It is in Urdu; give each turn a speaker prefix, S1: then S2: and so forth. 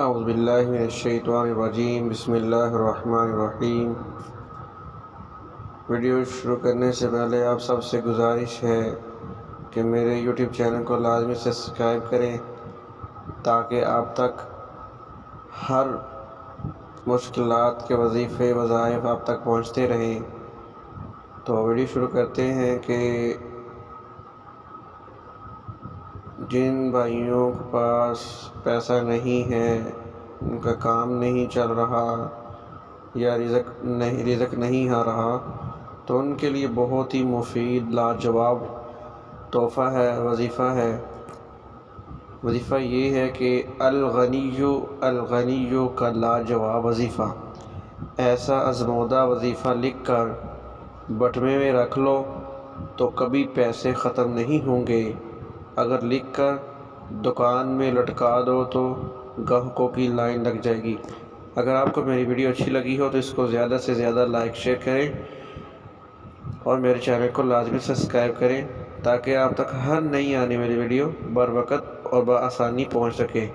S1: اعوذ باللہ من الشیطان الرجیم، بسم اللہ الرحمن الرحیم۔ ویڈیو شروع کرنے سے پہلے آپ سب سے گزارش ہے کہ میرے یوٹیوب چینل کو لازمی سبسکرائب کریں تاکہ آپ تک ہر مشکلات کے وظیفے وظائف آپ تک پہنچتے رہیں۔ تو ویڈیو شروع کرتے ہیں کہ جن بھائیوں کے پاس پیسہ نہیں ہے، ان کا کام نہیں چل رہا یا رزق نہیں آ رہا، تو ان کے لیے بہت ہی مفید لاجواب تحفہ ہے، وظیفہ ہے۔ وظیفہ یہ ہے کہ الغنی کا لاجواب وظیفہ، ایسا آزمودہ وظیفہ لکھ کر بٹوے میں رکھ لو تو کبھی پیسے ختم نہیں ہوں گے۔ اگر لکھ کر دکان میں لٹکا دو تو گاہکوں کی لائن لگ جائے گی۔ اگر آپ کو میری ویڈیو اچھی لگی ہو تو اس کو زیادہ سے زیادہ لائک شیئر کریں اور میرے چینل کو لازمی سبسکرائب کریں تاکہ آپ تک ہر نئی آنے والی ویڈیو بر وقت اور بآسانی پہنچ سکے۔